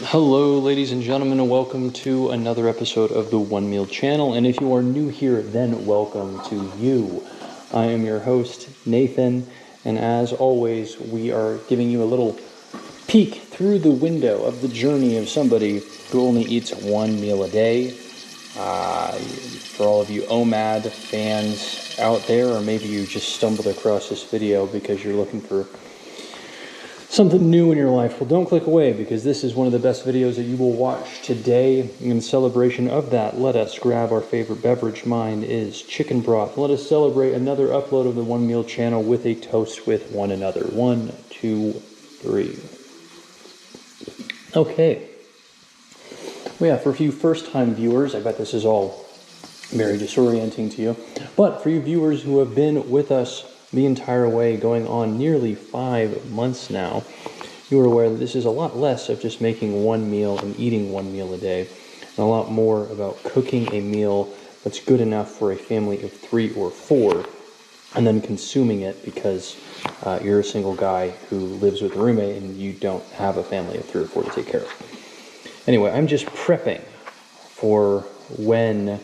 Hello, ladies and gentlemen, and welcome to another episode of the One Meal Channel. And if you are new here, then welcome to you. I am your host, Nathan, and as always, we are giving you a little peek through the window of the journey of somebody who only eats one meal a day. For all of you OMAD fans out there, or maybe you just stumbled across this video because you're looking for something new in your life, well, don't click away, because this is one of the best videos that you will watch today. In celebration of that, let us grab our favorite beverage. Mine is chicken broth. Let us celebrate another upload of the One Meal Channel with a toast with one another. 1, 2, 3. Okay. Well, yeah, for a few first-time viewers, I bet this is all very disorienting to you. But for you viewers who have been with us the entire way, going on nearly 5 months now, you are aware that this is a lot less of just making one meal and eating one meal a day, and a lot more about cooking a meal that's good enough for a family of 3 or 4, and then consuming it because you're a single guy who lives with a roommate and you don't have a family of 3 or 4 to take care of. Anyway, I'm just prepping for when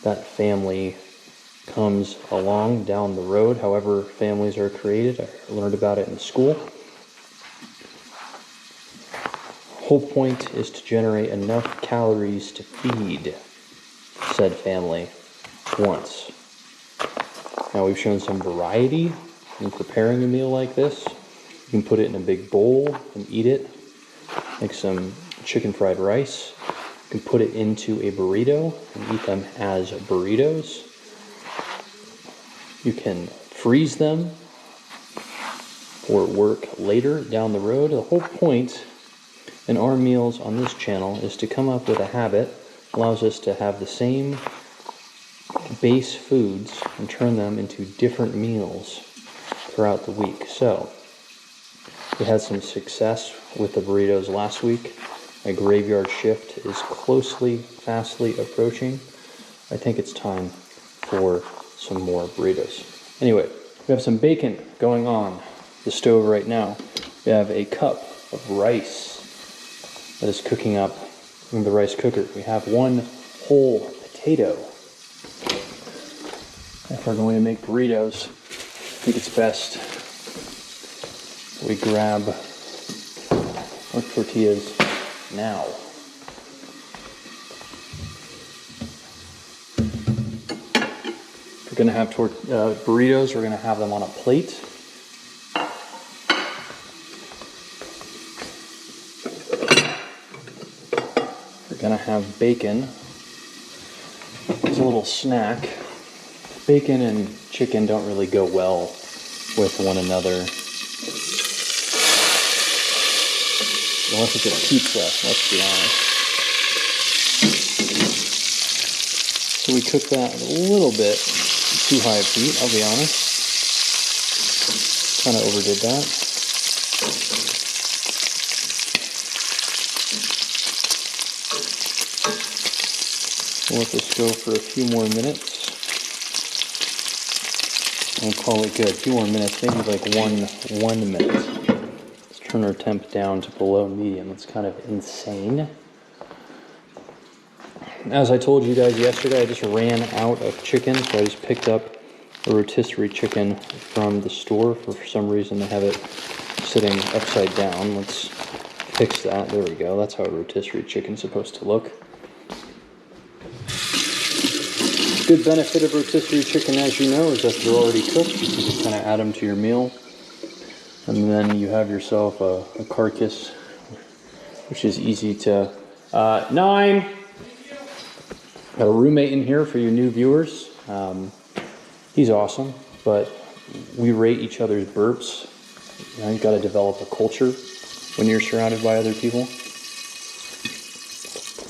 that family comes along down the road, however families are created. I learned about it in school. Whole point is to generate enough calories to feed said family once. Now, we've shown some variety in preparing a meal like this. You can put it in a big bowl and eat it, like some chicken fried rice. You can put it into a burrito and eat them as burritos. You can freeze them for work later down the road. The whole point in our meals on this channel is to come up with a habit that allows us to have the same base foods and turn them into different meals throughout the week. So, we had some success with the burritos last week. My graveyard shift is fastly approaching. I think it's time for some more burritos. Anyway, we have some bacon going on the stove right now. We have a cup of rice that is cooking up in the rice cooker. We have 1 whole potato. If we're going to make burritos, I think it's best we grab our tortillas now. We're going to have burritos. We're going to have them on a plate. We're going to have bacon as a little snack. Bacon and chicken don't really go well with one another. Unless it's a pizza, let's be honest. So we cook that a little bit too high of heat, I'll be honest. Kind of overdid that. We'll let this go for a few more minutes. We'll call it good. A few more minutes, maybe like one minute. Let's turn our temp down to below medium. It's kind of insane. As I told you guys yesterday, I just ran out of chicken, so I just picked up a rotisserie chicken from the store. For some reason, they have it sitting upside down. Let's fix that. There we go. That's how a rotisserie chicken's supposed to look. Good benefit of rotisserie chicken, as you know, is that they're already cooked. You can just kind of add them to your meal. And then you have yourself a carcass, which is easy to... 9! Got a roommate in here for you new viewers. He's awesome, but we rate each other's burps. You know, you've got to develop a culture when you're surrounded by other people.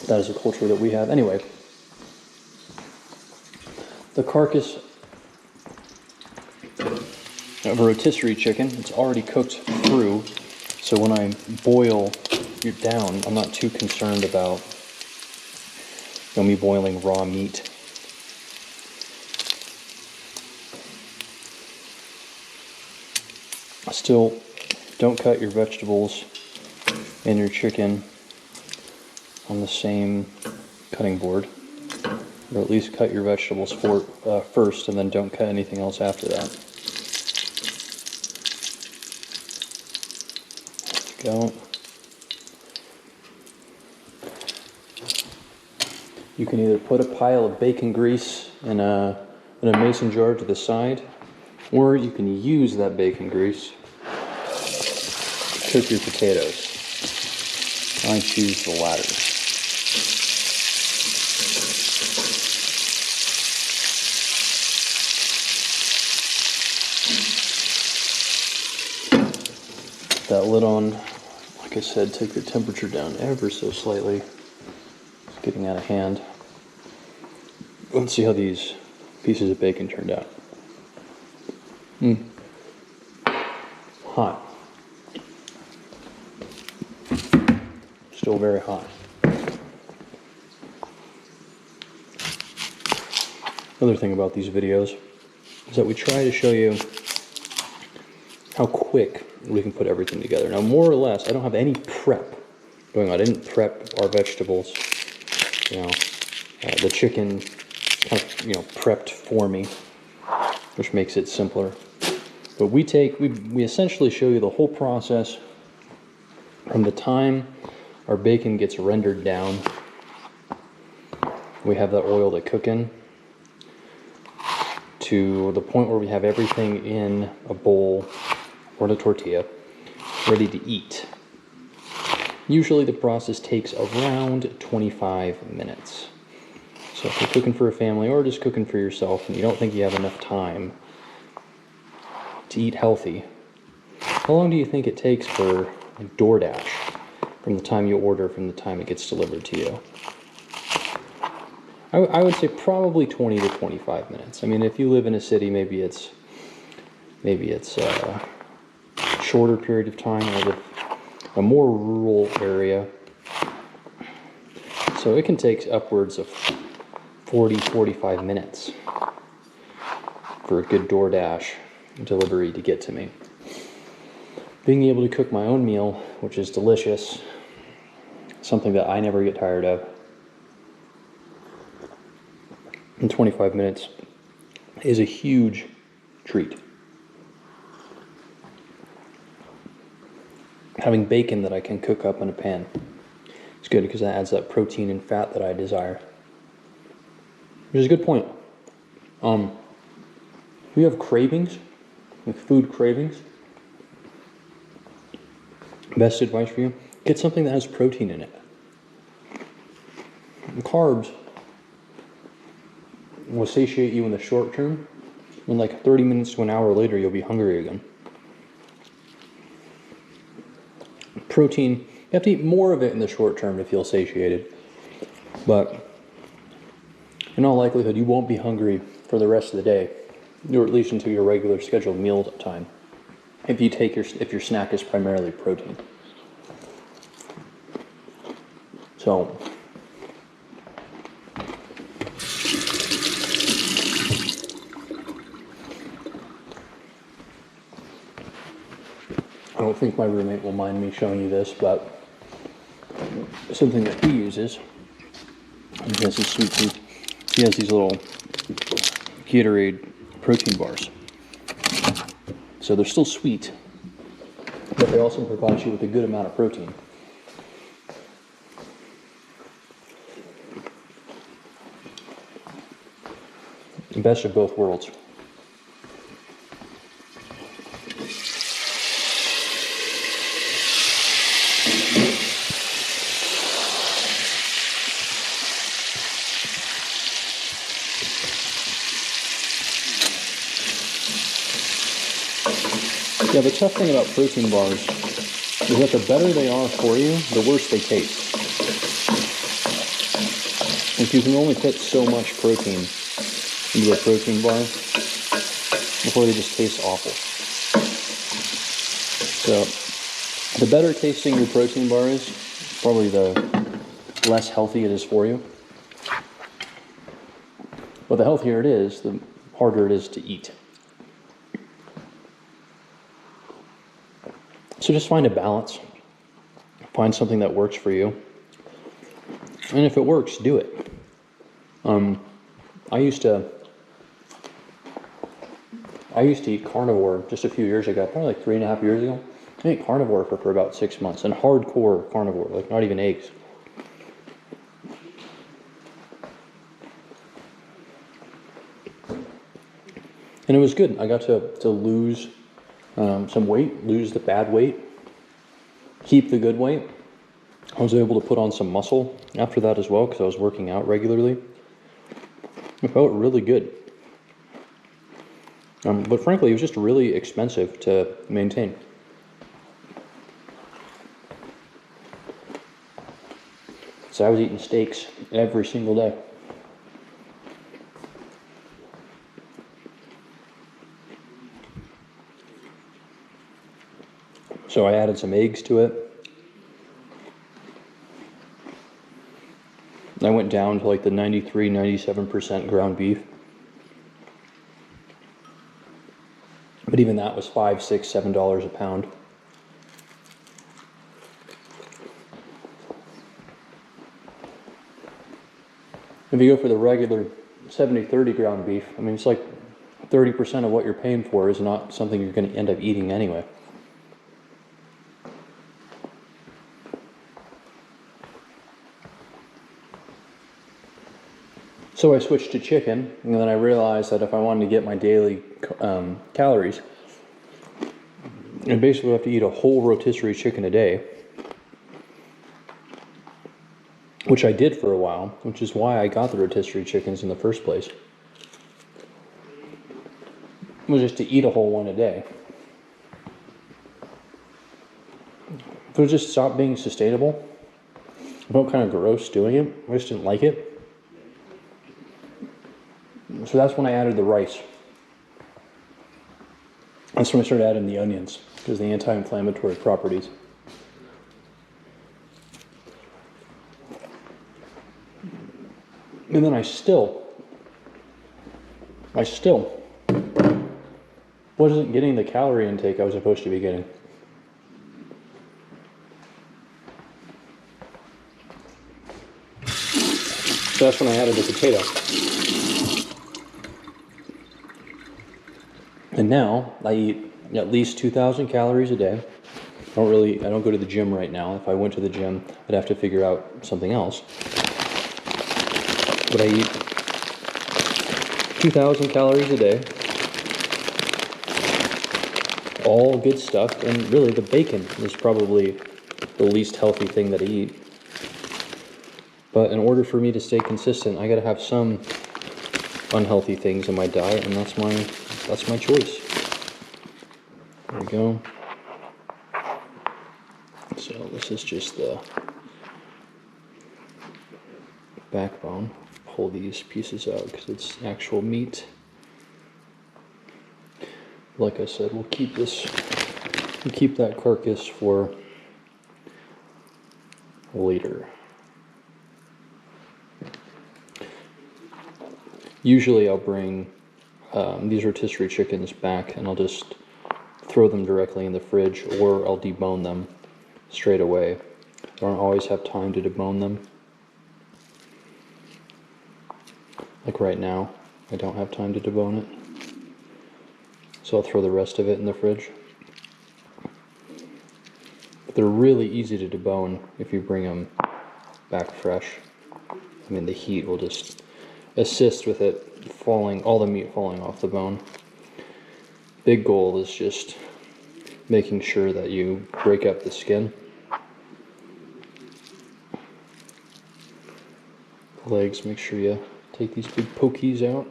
That is a culture that we have. Anyway, the carcass of a rotisserie chicken, it's already cooked through, so when I boil it down, I'm not too concerned about me boiling raw meat. Still, don't cut your vegetables and your chicken on the same cutting board. Or at least cut your vegetables first, and then don't cut anything else after that. There we go. You can either put a pile of bacon grease in a mason jar to the side, or you can use that bacon grease to cook your potatoes. I choose the latter. That lid on, like I said, take the temperature down ever so slightly. It's getting out of hand. Let's see how these pieces of bacon turned out. Hot. Still very hot. Another thing about these videos is that we try to show you how quick we can put everything together. Now, more or less, I don't have any prep going on. I didn't prep our vegetables. The chicken kind of, prepped for me, which makes it simpler. But we essentially show you the whole process from the time our bacon gets rendered down. We have that oil to cook in, to the point where we have everything in a bowl or a tortilla ready to eat. Usually the process takes around 25 minutes. So if you're cooking for a family or just cooking for yourself and you don't think you have enough time to eat healthy, how long do you think it takes for DoorDash from the time you order, from the time it gets delivered to you? I would say probably 20 to 25 minutes. I mean, if you live in a city, maybe it's a shorter period of time. I live in a more rural area, so it can take upwards of 40-45 minutes for a good DoorDash delivery to get to me. Being able to cook my own meal, which is delicious, something that I never get tired of, in 25 minutes is a huge treat. Having bacon that I can cook up in a pan is good because that adds that protein and fat that I desire. Which is a good point. If you have cravings, like food cravings, best advice for you, get something that has protein in it. And carbs will satiate you in the short term, and like 30 minutes to an hour later, you'll be hungry again. Protein, you have to eat more of it in the short term to feel satiated, but in all likelihood, you won't be hungry for the rest of the day, or at least until your regular scheduled meal time, if your snack is primarily protein. So, I don't think my roommate will mind me showing you this, but something that he uses, he has his sweet tooth. He has these little Gatorade protein bars. So they're still sweet, but they also provide you with a good amount of protein. The best of both worlds. Yeah, the tough thing about protein bars is that the better they are for you, the worse they taste. Like, you can only fit so much protein into a protein bar before they just taste awful. So, the better tasting your protein bar is, probably the less healthy it is for you. But the healthier it is, the harder it is to eat. So just find a balance. Find something that works for you. And if it works, do it. I used to eat carnivore just a few years ago, probably like 3.5 years ago. I ate carnivore for about 6 months, and hardcore carnivore, like not even eggs. And it was good. I got to lose some weight, lose the bad weight, keep the good weight. I was able to put on some muscle after that as well because I was working out regularly. It felt really good. But frankly, it was just really expensive to maintain. So I was eating steaks every single day. So I added some eggs to it. I went down to like the 93, 97% ground beef. But even that was $5, $6, $7 a pound. If you go for the regular 70-30 ground beef, I mean, it's like 30% of what you're paying for is not something you're going to end up eating anyway. So I switched to chicken, and then I realized that if I wanted to get my daily calories, I basically have to eat a whole rotisserie chicken a day, which I did for a while, which is why I got the rotisserie chickens in the first place. It was just to eat a whole one a day. But it just stopped being sustainable. I felt kind of gross doing it. I just didn't like it. So that's when I added the rice. That's when I started adding the onions, because the anti-inflammatory properties. And then I still wasn't getting the calorie intake I was supposed to be getting. So that's when I added the potato. And now I eat at least 2,000 calories a day. I don't go to the gym right now. If I went to the gym, I'd have to figure out something else. But I eat 2,000 calories a day. All good stuff. And really, the bacon is probably the least healthy thing that I eat. But in order for me to stay consistent, I gotta have some unhealthy things in my diet, and that's my choice. There we go. So this is just the backbone. Pull these pieces out because it's actual meat. Like I said, we'll keep that carcass for later. Usually I'll bring these rotisserie chickens back and I'll just throw them directly in the fridge, or I'll debone them straight away. I don't always have time to debone them. Like right now, I don't have time to debone it. So I'll throw the rest of it in the fridge. But they're really easy to debone if you bring them back fresh. I mean, the heat will just assist with it all the meat falling off the bone. Big goal is just making sure that you break up the skin. The legs, make sure you take these big pokies out.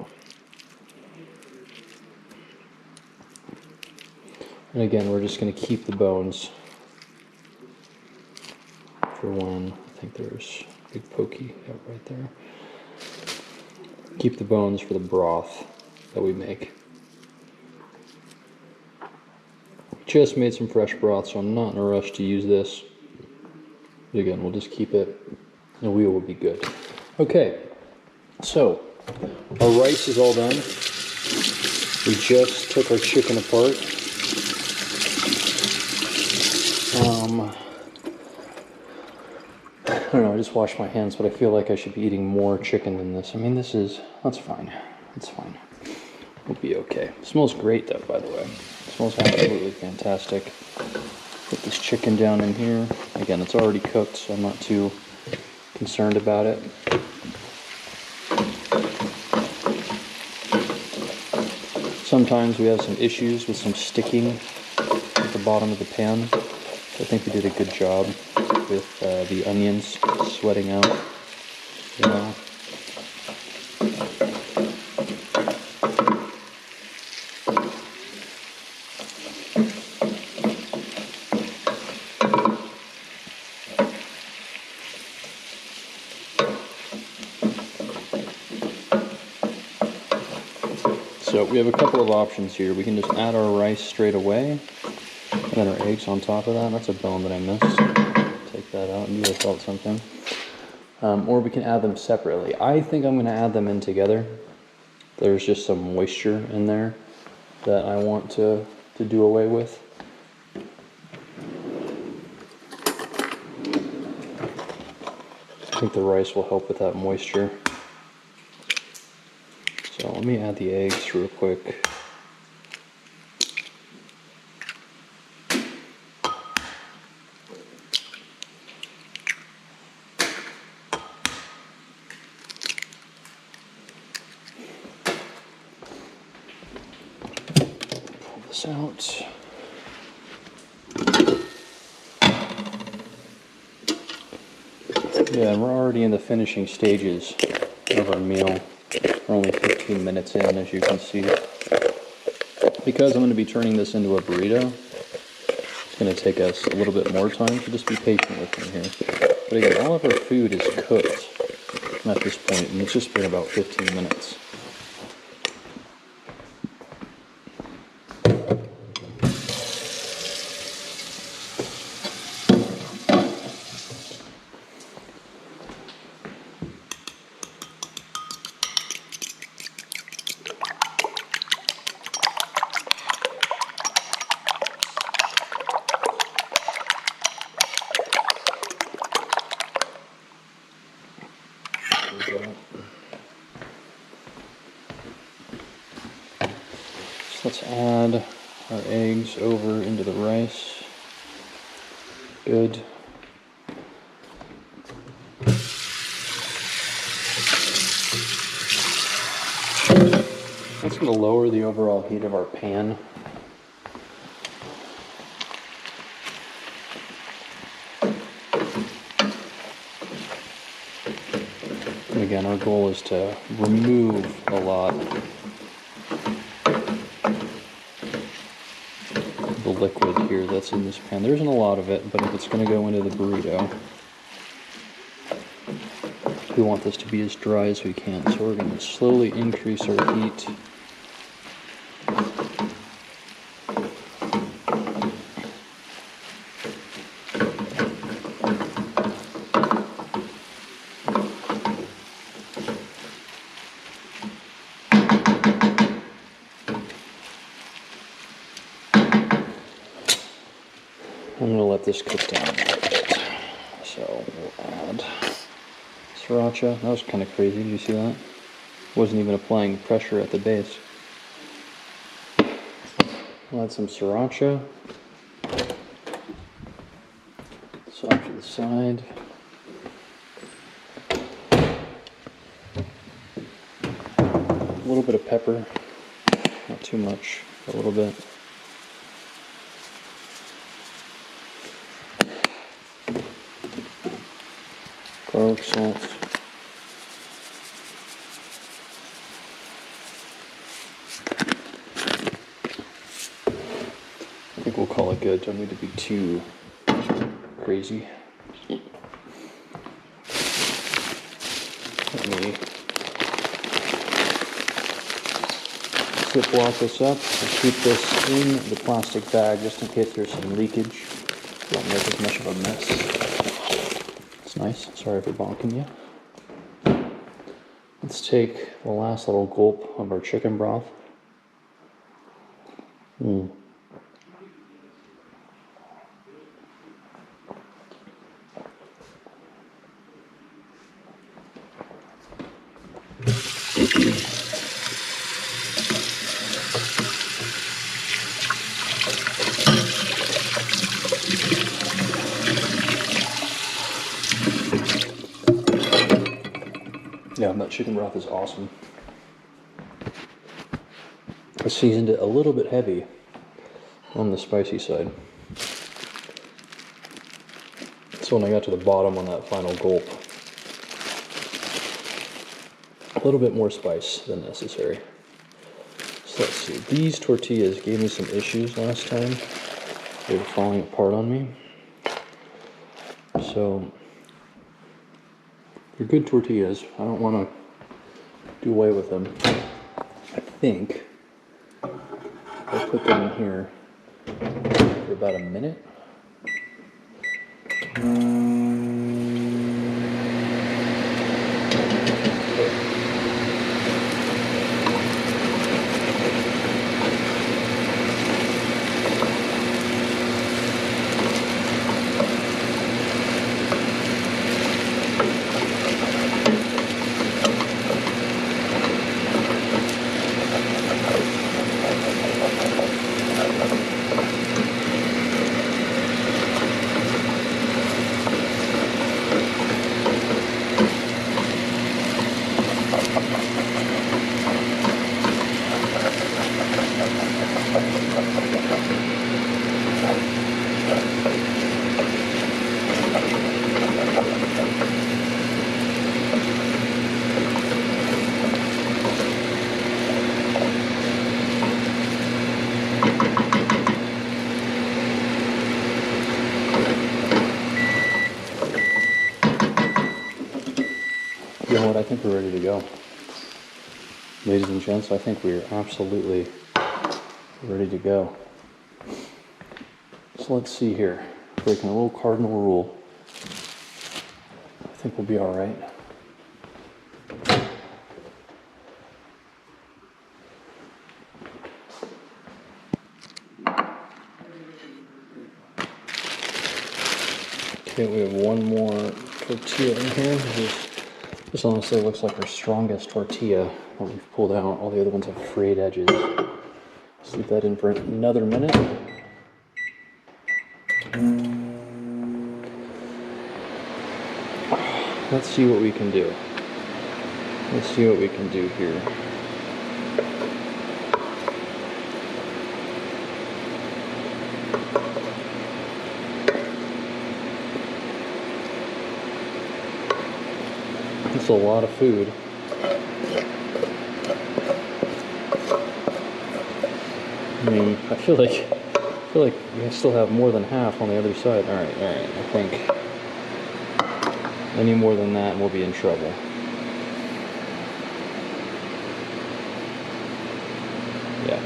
And again, we're just going to keep the bones for when, I think there's a big pokey out right there. Keep the bones for the broth that we make. Just made some fresh broth, so I'm not in a rush to use this. But again, we'll just keep it, and we will be good. Okay, so our rice is all done. We just took our chicken apart. don't know, I just washed my hands, but I feel like I should be eating more chicken than this. I mean, that's fine. It's fine. It'll be okay. It smells great though, by the way. It smells absolutely fantastic. Put this chicken down in here. Again, it's already cooked, so I'm not too concerned about it. Sometimes we have some issues with some sticking at the bottom of the pan. I think we did a good job with the onions sweating out. You know. So we have a couple of options here. We can just add our rice straight away, and then our eggs on top of that. That's a bone that I missed. Take that out, and you would have felt something. Or we can add them separately. I think I'm going to add them in together. There's just some moisture in there that I want to do away with. I think the rice will help with that moisture. So let me add the eggs real quick. Pull this out. Yeah, and we're already in the finishing stages of our meal. We're only 15 minutes in, as you can see. Because I'm going to be turning this into a burrito, it's going to take us a little bit more time, so just be patient with me here. But again, all of our food is cooked at this point, and it's just been about 15 minutes. So let's add our eggs over into the rice. Good. That's going to lower the overall heat of our pan. And again, our goal is to remove a lot of the liquid here that's in this pan. There isn't a lot of it, but if it's going to go into the burrito, we want this to be as dry as we can. So we're going to slowly increase our heat. I'm going to let this cook down a little bit. So we'll add sriracha. That was kind of crazy. Did you see that? Wasn't even applying pressure at the base. We'll add some sriracha. So off to the side. A little bit of pepper. Not too much. A little bit. Garlic salt. I think we'll call it good. Don't need to be too crazy. Let me Ziploc this up. I'll keep this in the plastic bag just in case there's some leakage. Don't make as much of a mess. Nice. Sorry for bonking you. Let's take the last little gulp of our chicken broth. Yeah, that chicken broth is awesome. I seasoned it a little bit heavy on the spicy side. So when I got to the bottom on that final gulp, a little bit more spice than necessary. So let's see, these tortillas gave me some issues last time. They were falling apart on me. So they're good tortillas. I don't want to do away with them. I think I'll put them in here for about a minute. You know what, I think we're ready to go. Ladies and gents, I think we're absolutely ready to go. So let's see here. Breaking a little cardinal rule. I think we'll be all right. Okay, we have one more tortilla in here. This honestly looks like our strongest tortilla that we've pulled out. All the other ones have frayed edges. Let's leave that in for another minute. Let's see what we can do. Let's see what we can do here. It's a lot of food. I mean, I feel like we still have more than half on the other side. All right. I think any more than that, and we'll be in trouble. Yeah.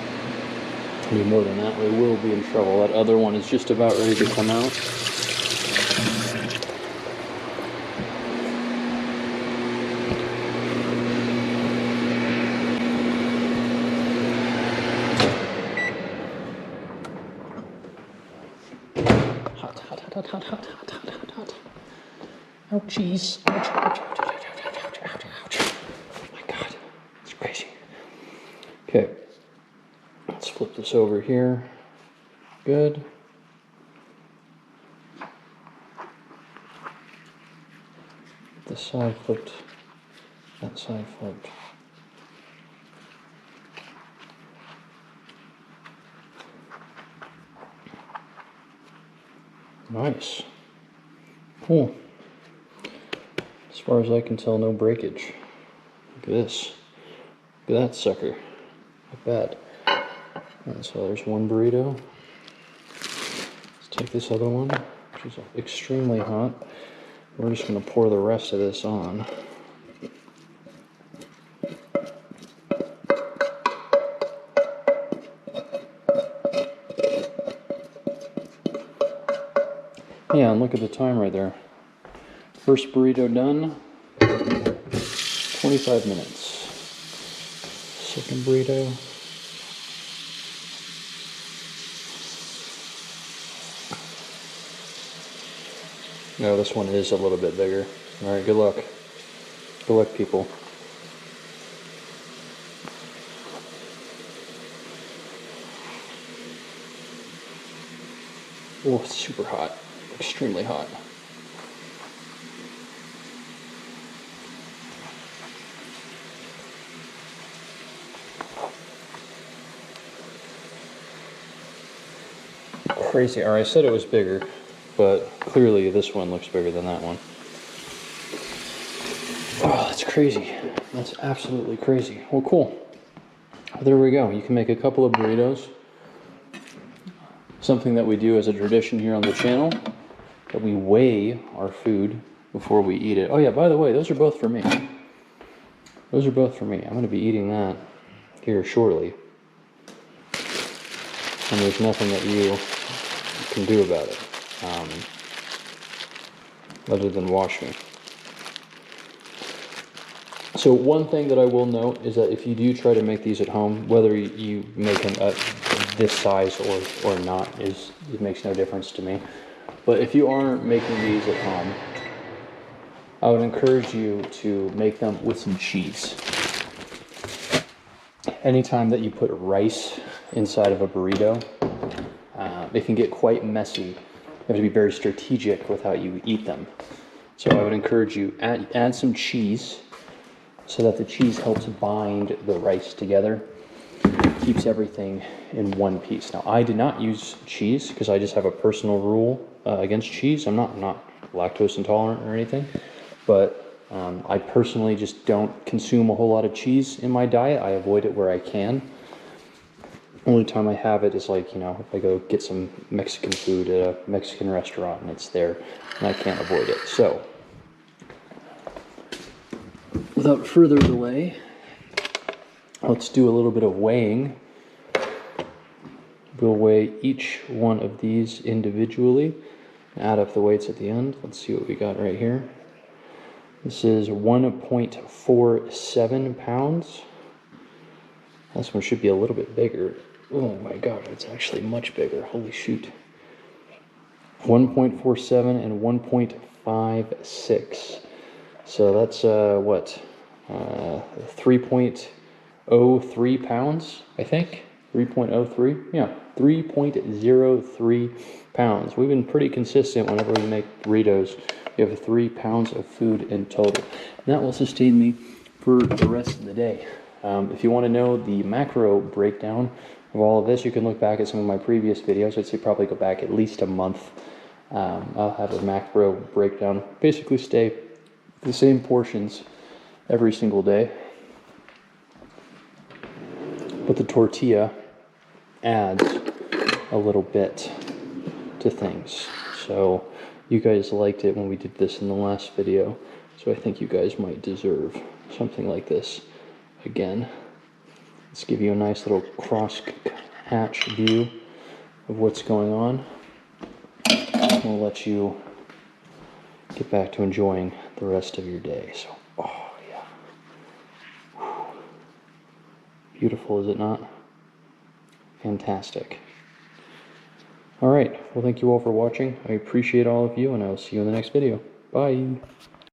Any more than that, we will be in trouble. That other one is just about ready to come out. Hot. Oh, jeez. Ouch. Oh, my God. It's crazy. Okay. Let's flip this over here. Good. This side flipped. That side flipped. Nice. Cool. As far as I can tell, no breakage. Look at this. Look at that sucker. Not bad. Alright, so there's one burrito. Let's take this other one, which is extremely hot. We're just going to pour the rest of this on. Yeah, and look at the time right there. First burrito done, 25 minutes. Second burrito. No, this one is a little bit bigger. All right, good luck. Good luck, people. Oh, it's super hot. Extremely hot. crazy. Or I said it was bigger, but clearly this one looks bigger than that one. Oh, that's crazy. That's absolutely crazy. Well, cool. There we go. You can make a couple of burritos. Something that we do as a tradition here on the channel, that we weigh our food before we eat it. Oh yeah, by the way, those are both for me. Those are both for me. I'm going to be eating that here shortly. And there's nothing that you can do about it, other than wash me. So one thing that I will note is that if you do try to make these at home, whether you make them this size or not, it makes no difference to me. But if you are making these at home, I would encourage you to make them with some cheese. Anytime that you put rice inside of a burrito, it can get quite messy. You have to be very strategic with how you eat them. So I would encourage you, add some cheese, so that the cheese helps bind the rice together, keeps everything in one piece. Now, I did not use cheese because I just have a personal rule against cheese. I'm not lactose intolerant or anything, but I personally just don't consume a whole lot of cheese in my diet. I avoid it where I can. Only time I have it is like, if I go get some Mexican food at a Mexican restaurant and it's there and I can't avoid it. So, without further delay, let's do a little bit of weighing. We'll weigh each one of these individually, add up the weights at the end. Let's see what we got right here. This is 1.47 pounds. This one should be a little bit bigger. Oh my god, it's actually much bigger. Holy shoot. 1.47 and 1.56. So that's what? 3.03 pounds, I think. 3.03? Yeah, 3.03 pounds. We've been pretty consistent whenever we make burritos. We have 3 pounds of food in total. And that will sustain me for the rest of the day. If you want to know the macro breakdown of all of this, you can look back at some of my previous videos. I'd say probably go back at least a month. I'll have a macro breakdown. Basically stay the same portions every single day. But the tortilla adds a little bit to things. So you guys liked it when we did this in the last video. So I think you guys might deserve something like this again. Let's give you a nice little cross-hatch view of what's going on. We'll let you get back to enjoying the rest of your day. So, oh yeah. Whew. Beautiful, is it not? Fantastic. All right. Well, thank you all for watching. I appreciate all of you, and I will see you in the next video. Bye.